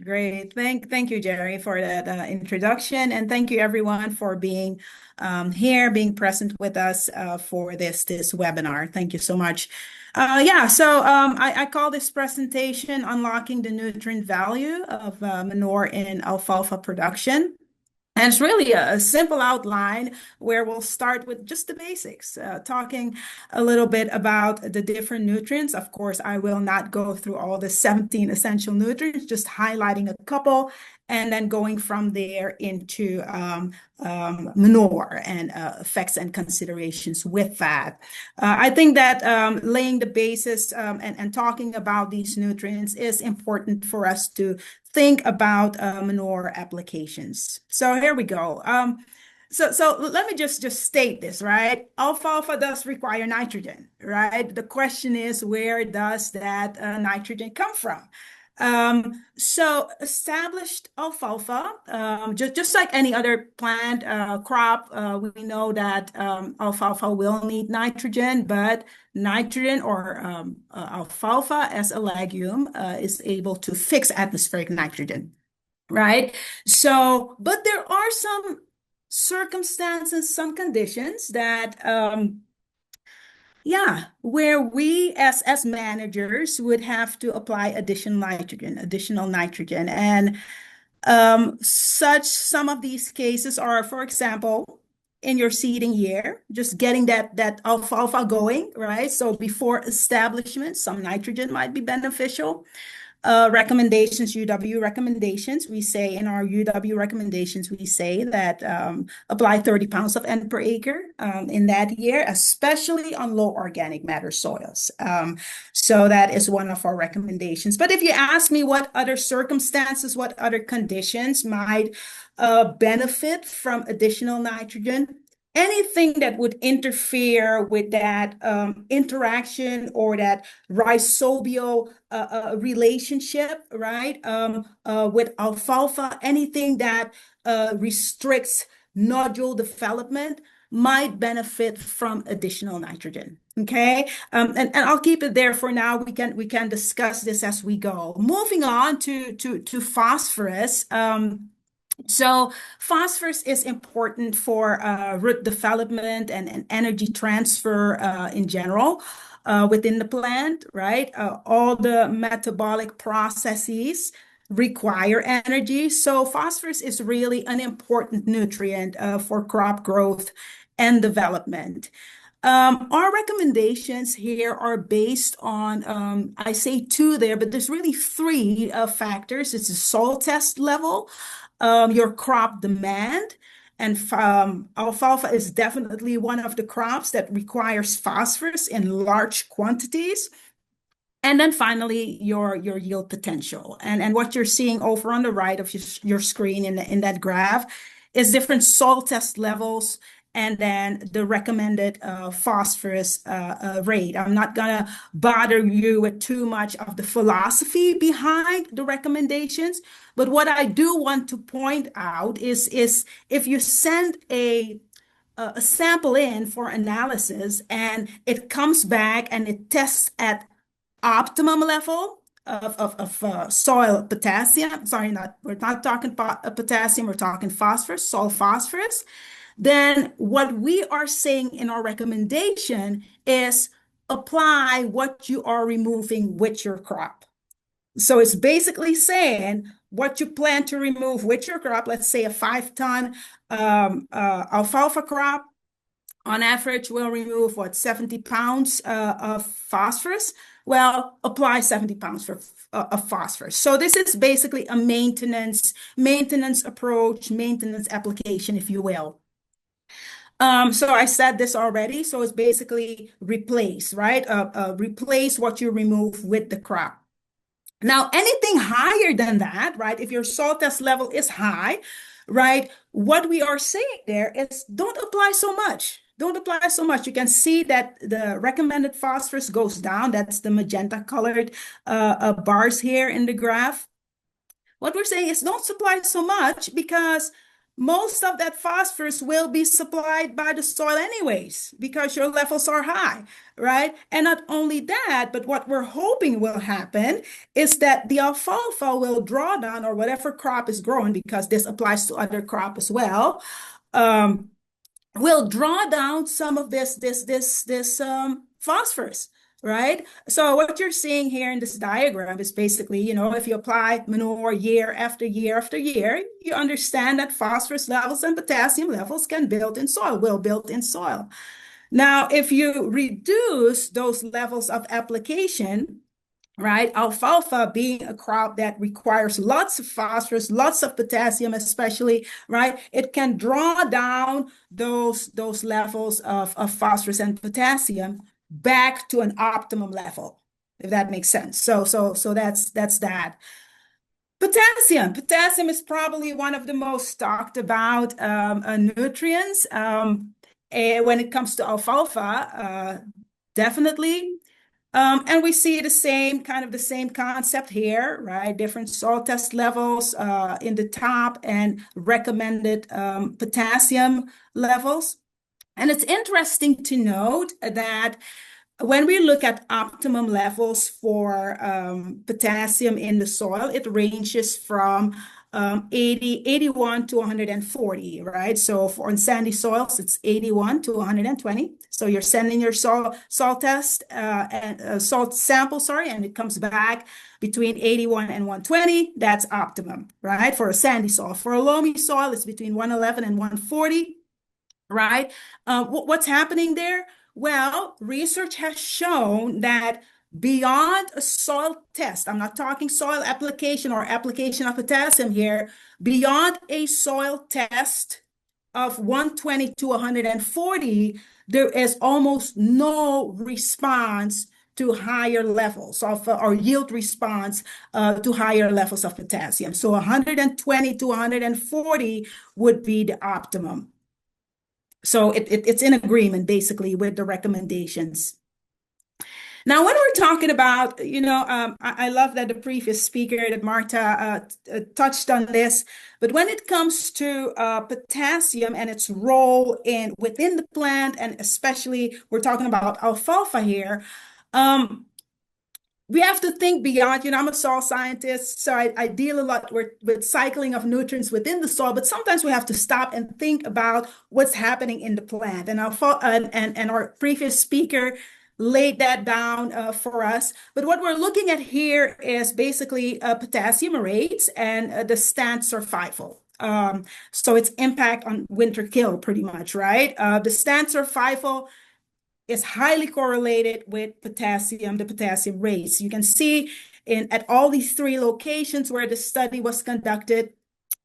Great. Thank you, Jerry, for that introduction, and thank you everyone for being here, being present with us for this webinar. Thank you so much. Yeah, so I call this presentation "Unlocking the Nutrient Value of Manure in Alfalfa Production." And it's really a simple outline where we'll start with just the basics, talking a little bit about the different nutrients. Of course, I will not go through all the 17 essential nutrients, just highlighting a couple and then going from there into manure and effects and considerations with that. I think that laying the basis and talking about these nutrients is important for us to think about manure applications. So here we go. So let me just state this, right? Alfalfa does require nitrogen, right? The question is, where does that nitrogen come from? So established alfalfa, just like any other plant crop, we know that alfalfa will need nitrogen, but nitrogen or alfalfa as a legume is able to fix atmospheric nitrogen, right? So, but there are some circumstances, some conditions that yeah, where we as managers would have to apply additional nitrogen. And some of these cases are, for example, in your seeding year, just getting that alfalfa going, right? So before establishment, some nitrogen might be beneficial. Recommendations, UW recommendations, we say in our UW recommendations, we say that apply 30 pounds of N per acre in that year, especially on low organic matter soils. So that is one of our recommendations. But if you ask me what other circumstances, what other conditions might benefit from additional nitrogen, anything that would interfere with that interaction or that rhizobial relationship, right? With alfalfa, anything that restricts nodule development might benefit from additional nitrogen. Okay, and I'll keep it there for now. We can discuss this as we go. Moving on to phosphorus. So phosphorus is important for root development and energy transfer in general within the plant, right? All the metabolic processes require energy. So phosphorus is really an important nutrient for crop growth and development. Our recommendations here are based on, I say two there, but there's really three factors. It's the soil test level, your crop demand, and alfalfa is definitely one of the crops that requires phosphorus in large quantities. And then finally, your yield potential. And what you're seeing over on the right of your screen in that graph is different soil test levels and then the recommended phosphorus rate. I'm not gonna bother you with too much of the philosophy behind the recommendations, but what I do want to point out is if you send a sample in for analysis and it comes back and it tests at optimum level of soil potassium. Sorry, we're not talking potassium, we're talking phosphorus, soil phosphorus. Then what we are saying in our recommendation is apply what you are removing with your crop. So it's basically saying what you plan to remove with your crop, let's say a 5-ton alfalfa crop, on average, we'll remove what, 70 pounds of phosphorus. Well, apply 70 pounds of phosphorus. So this is basically a maintenance approach, maintenance application, if you will. So I said this already. So it's basically replace, right? Replace what you remove with the crop. Now, anything higher than that, right? If your soil test level is high, right? What we are saying there is don't apply so much. Don't apply so much. You can see that the recommended phosphorus goes down. That's the magenta colored bars here in the graph. What we're saying is don't supply so much because most of that phosphorus will be supplied by the soil anyways, because your levels are high, right? And not only that, but what we're hoping will happen is that the alfalfa will draw down, or whatever crop is growing, because this applies to other crop as well, um, will draw down some of this phosphorus, right? So what you're seeing here in this diagram is basically, if you apply manure year after year after year, you understand that phosphorus levels and potassium levels will build in soil. Now, if you reduce those levels of application, right? Alfalfa being a crop that requires lots of phosphorus, lots of potassium, especially, right? It can draw down those levels of phosphorus and potassium back to an optimum level, if that makes sense. So that's that. Potassium is probably one of the most talked about nutrients when it comes to alfalfa. Definitely. And we see the same concept here, right? Different soil test levels in the top and recommended potassium levels. And it's interesting to note that when we look at optimum levels for potassium in the soil, it ranges from 81 to 140, right? So for on sandy soils, it's 81 to 120. So you're sending your salt test and salt sample, sorry, and it comes back between 81 and 120. That's optimum, right? For a sandy soil. For a loamy soil, it's between 111 and 140, right? What's happening there? Well, research has shown that beyond a soil test, I'm not talking soil application or application of potassium here, beyond a soil test of 120 to 140, there is almost no response to higher levels of or yield response to higher levels of potassium. So 120 to 140 would be the optimum. So it's in agreement basically with the recommendations. Now, when we're talking about, I love that the previous speaker, that Marta, touched on this, but when it comes to potassium and its role within the plant, and especially we're talking about alfalfa here, we have to think beyond. I'm a soil scientist, so I deal a lot with cycling of nutrients within the soil, but sometimes we have to stop and think about what's happening in the plant. And our previous speaker laid that down for us. But what we're looking at here is basically potassium rates and the stand survival. So its impact on winter kill, pretty much, right? The stand survival is highly correlated with the potassium rates. You can see at all these three locations where the study was conducted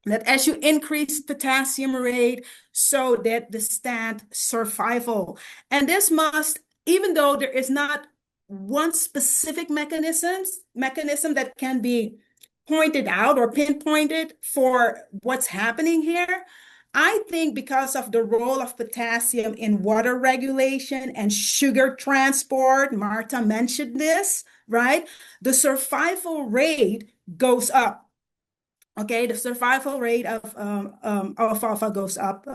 that as you increase potassium rate, so that the stand survival. And this must, even though there is not one specific mechanism that can be pointed out or pinpointed for what's happening here, I think because of the role of potassium in water regulation and sugar transport, Marta mentioned this, right? The survival rate goes up. Okay, the survival rate of alfalfa goes up,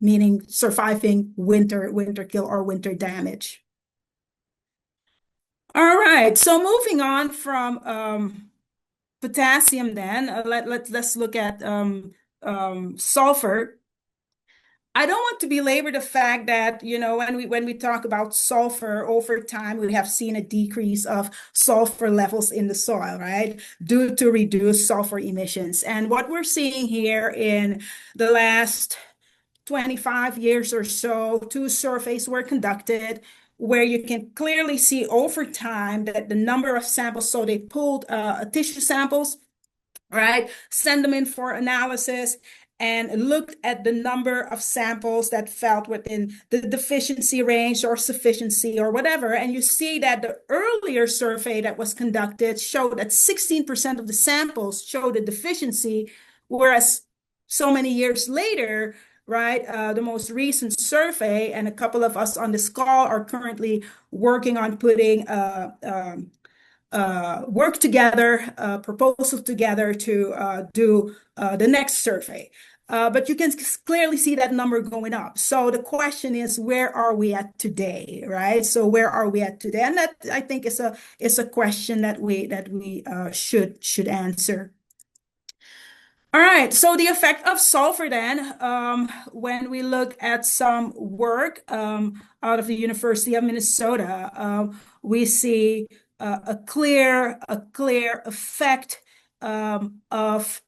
meaning surviving winter kill or winter damage. All right, so moving on from potassium, then let's look at sulfur. I don't want to belabor the fact that, when we talk about sulfur over time, we have seen a decrease of sulfur levels in the soil, right? Due to reduced sulfur emissions. And what we're seeing here in the last 25 years or so, 2 surveys were conducted where you can clearly see over time that the number of samples, so they pulled tissue samples, right? Send them in for analysis and looked at the number of samples that fell within the deficiency range or sufficiency or whatever. And you see that the earlier survey that was conducted showed that 16% of the samples showed a deficiency, whereas so many years later, right, the most recent survey, and a couple of us on this call are currently working on putting work together, proposal together to do the next survey. But you can clearly see that number going up. So the question is, where are we at today, right? So where are we at today? And that, I think, is a question that we should answer. All right, so the effect of sulfur then, when we look at some work out of the University of Minnesota, we see a clear effect of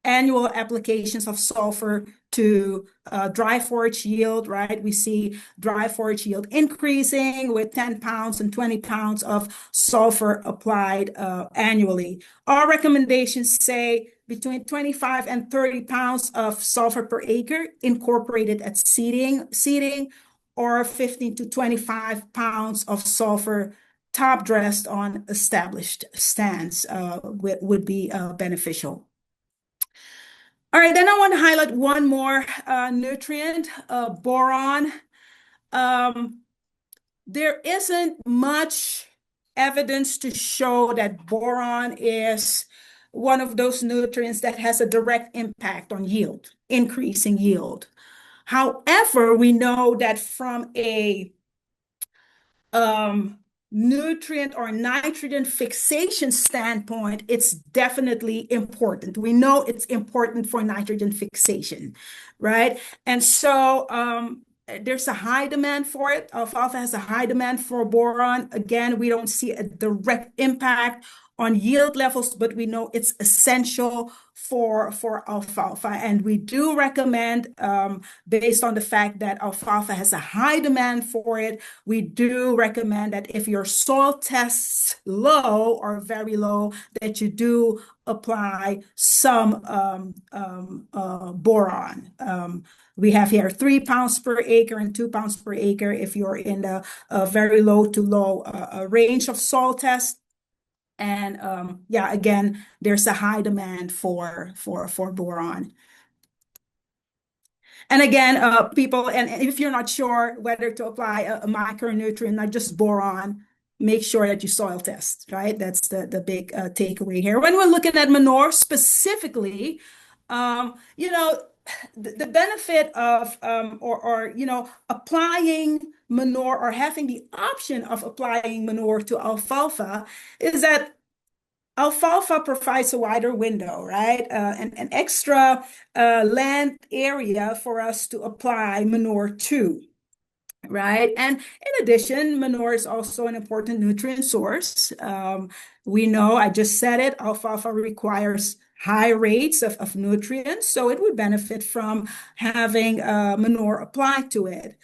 annual applications of sulfur to dry forage yield, right? We see dry forage yield increasing with 10 pounds and 20 pounds of sulfur applied annually. Our recommendations say between 25 and 30 pounds of sulfur per acre incorporated at seeding, or 15 to 25 pounds of sulfur top dressed on established stands would be beneficial. All right, then I want to highlight one more nutrient, boron. There isn't much evidence to show that boron is one of those nutrients that has a direct impact on yield, increasing yield. However, we know that from a nutrient or nitrogen fixation standpoint, it's definitely important. We know it's important for nitrogen fixation, right? And so there's a high demand for it. Alfalfa has a high demand for boron. Again, we don't see a direct impact on yield levels, but we know it's essential for alfalfa. And we do recommend, based on the fact that alfalfa has a high demand for it, we do recommend that if your soil tests low or very low, that you do apply some boron. We have here 3 pounds per acre and 2 pounds per acre if you're in the very low to low range of soil test. And yeah, again, there's a high demand for boron. And again, people, and if you're not sure whether to apply a micronutrient, not just boron, make sure that you soil test, right? That's the big takeaway here. When we're looking at manure specifically, the benefit of applying manure or having the option of applying manure to alfalfa is that alfalfa provides a wider window, right? An extra land area for us to apply manure to, right? And in addition, manure is also an important nutrient source. We know, I just said it, alfalfa requires high rates of nutrients, so it would benefit from having manure applied to it.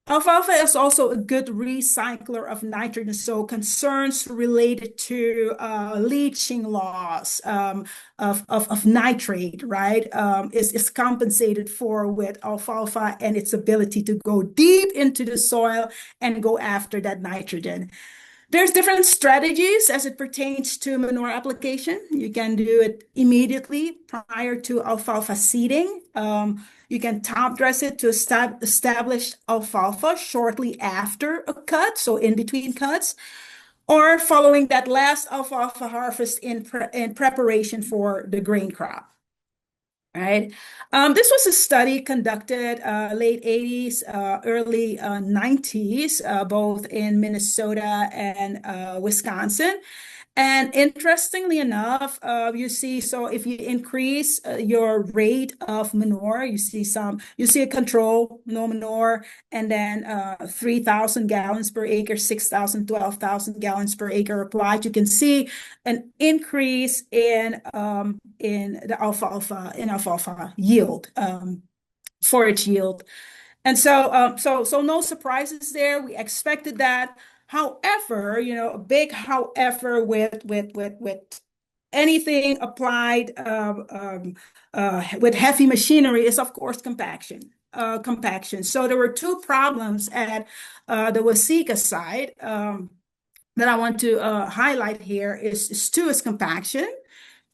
Alfalfa is also a good recycler of nitrogen, so concerns related to leaching loss of nitrate, right, is compensated for with alfalfa and its ability to go deep into the soil and go after that nitrogen. There's different strategies as it pertains to manure application. You can do it immediately prior to alfalfa seeding. You can top dress it to establish alfalfa shortly after a cut, so in between cuts, or following that last alfalfa harvest in preparation for the grain crop. Right. This was a study conducted late 80s, early 90s, both in Minnesota and Wisconsin. And interestingly enough, you see, so if you increase your rate of manure, you see a control, no manure, and then 3,000 gallons per acre, 6,000, 12,000 gallons per acre applied. You can see an increase in the alfalfa yield, forage yield. And so no surprises there. We expected that. However, a big however with anything applied with heavy machinery is, of course, compaction. So there were two problems at the Waseca site that I want to highlight here. Is compaction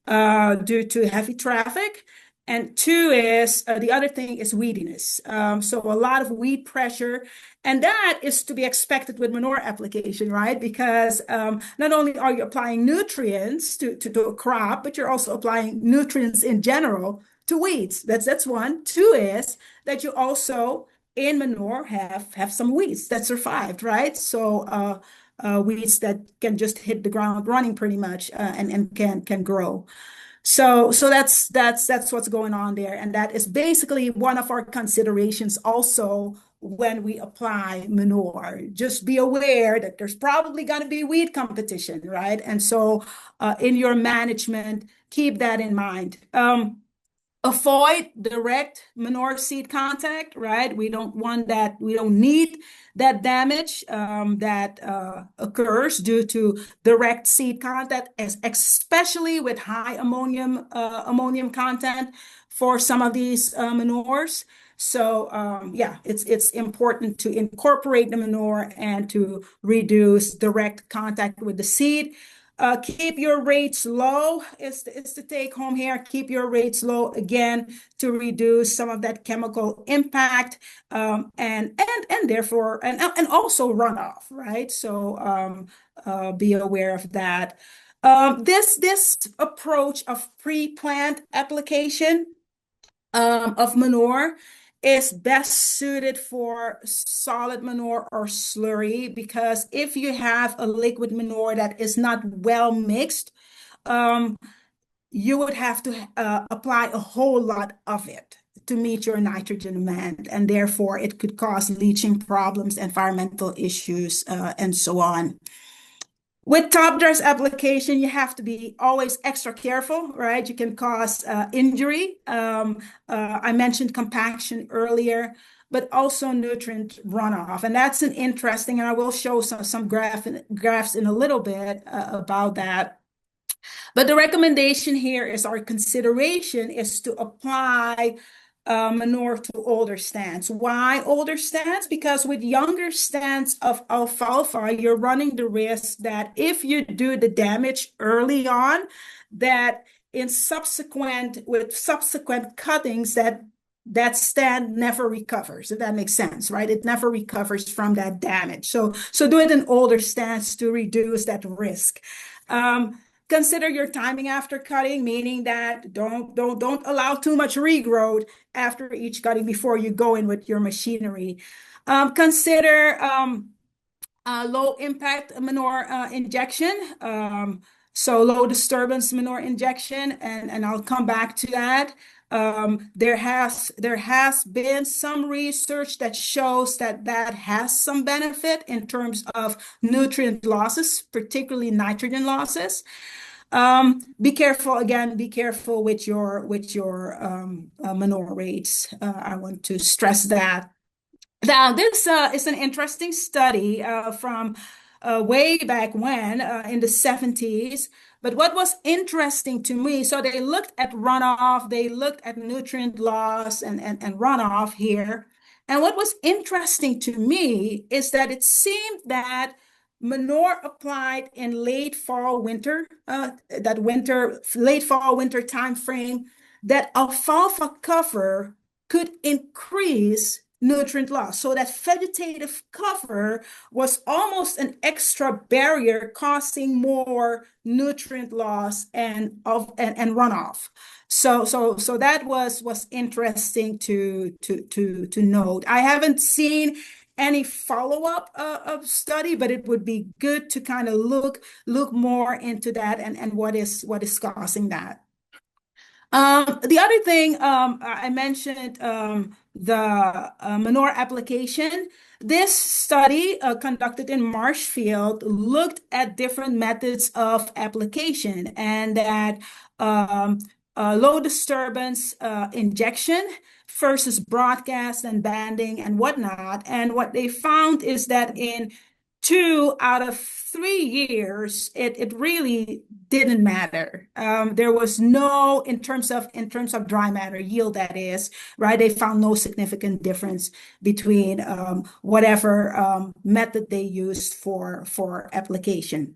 due to heavy traffic. And two is the other thing is weediness. So a lot of weed pressure, and that is to be expected with manure application, right? Because not only are you applying nutrients to a crop, but you're also applying nutrients in general to weeds. That's one. Two is that you also in manure have some weeds that survived, right? So weeds that can just hit the ground running pretty much and can grow. So that's what's going on there, and that is basically one of our considerations also when we apply manure. Just be aware that there's probably going to be weed competition, right? And so in your management, keep that in mind. Avoid direct manure seed contact, right? We don't want that. We don't need that damage that occurs due to direct seed contact, especially with high ammonium content for some of these manures. So yeah, it's important to incorporate the manure and to reduce direct contact with the seed. Keep your rates low is the take home here. Keep your rates low again to reduce some of that chemical impact and therefore and also runoff, right? So be aware of that. This approach of pre-plant application of manure is best suited for solid manure or slurry, because if you have a liquid manure that is not well mixed, um, you would have to apply a whole lot of it to meet your nitrogen demand, and therefore it could cause leaching problems, environmental issues, and so on. With top dress application, you have to be always extra careful, right? You can cause injury. I mentioned compaction earlier, but also nutrient runoff. And that's an interesting, and I will show some graphs in a little bit about that. But the recommendation here is our consideration is to apply manure to older stands. Why older stands? Because with younger stands of alfalfa, you're running the risk that if you do the damage early on, that with subsequent cuttings, that stand never recovers, if that makes sense, right? It never recovers from that damage. So do it in older stands to reduce that risk. Consider your timing after cutting, meaning that don't allow too much regrowth after each cutting before you go in with your machinery. Consider low impact manure injection. So low disturbance manure injection, and I'll come back to that. There has been some research that shows that has some benefit in terms of nutrient losses, particularly nitrogen losses. Be careful again. Be careful with your manure rates. I want to stress that. Now, this is an interesting study from way back when in the 70s. But what was interesting to me, so they looked at runoff, they looked at nutrient loss and runoff here. And what was interesting to me is that it seemed that manure applied in late fall, winter, late fall, winter time frame, that alfalfa cover could increase nutrient loss. So that vegetative cover was almost an extra barrier causing more nutrient loss and runoff. So that was interesting to note. I haven't seen any follow-up of study, but it would be good to kind of look more into that and what is causing that. The other thing I mentioned, the manure application. This study conducted in Marshfield looked at different methods of application, and that low disturbance injection versus broadcast and banding and whatnot. And what they found is that in 2 out of 3 years, it really didn't matter. There was no, in terms of dry matter yield, that is, right? They found no significant difference between whatever method they used for application.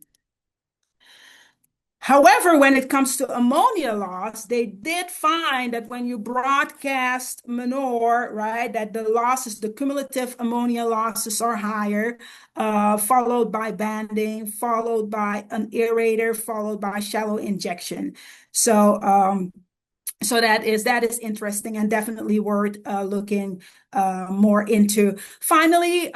However, when it comes to ammonia loss, they did find that when you broadcast manure, right, that the losses, the cumulative ammonia losses are higher, followed by banding, followed by an aerator, followed by shallow injection. So So that is interesting and definitely worth looking more into. Finally,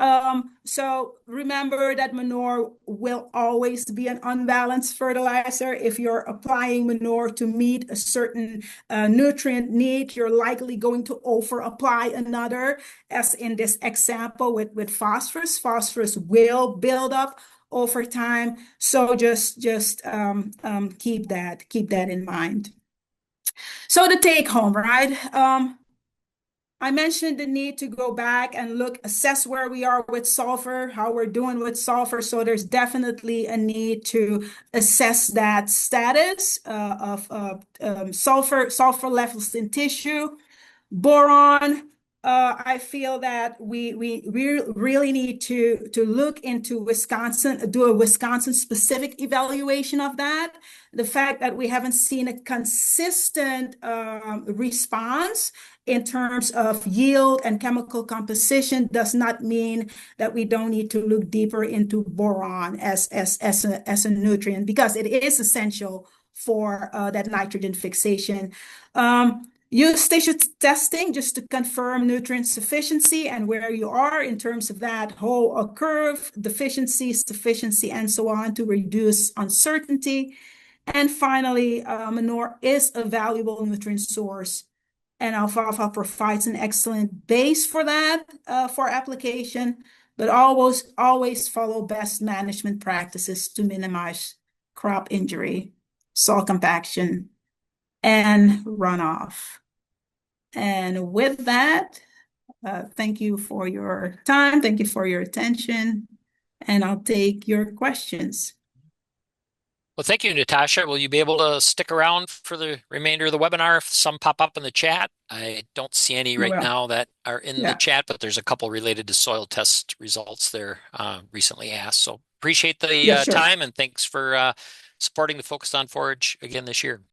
so remember that manure will always be an unbalanced fertilizer. If you're applying manure to meet a certain nutrient need, you're likely going to over apply another, as in this example with phosphorus. Phosphorus will build up over time. So just keep that in mind. So the take home, right? I mentioned the need to go back and look, assess where we are with sulfur, how we're doing with sulfur. So there's definitely a need to assess that status of sulfur levels in tissue. Boron, I feel that we really need to look into Wisconsin, do a Wisconsin specific evaluation of that. The fact that we haven't seen a consistent response in terms of yield and chemical composition does not mean that we don't need to look deeper into boron as a nutrient, because it is essential for that nitrogen fixation. Use tissue testing just to confirm nutrient sufficiency and where you are in terms of that whole curve, deficiency, sufficiency, and so on, to reduce uncertainty. And finally, manure is a valuable nutrient source, and alfalfa provides an excellent base for that, for application, but always follow best management practices to minimize crop injury, soil compaction, and runoff. And with that, thank you for your time. Thank you for your attention. And I'll take your questions. Well, thank you, Natasha. Will you be able to stick around for the remainder of the webinar if some pop up in the chat? I don't see any right Well, now that are in the yeah, chat, but there's a couple related to soil test results there recently asked. So appreciate the yeah, sure. time, and thanks for supporting the Focused on Forage again this year.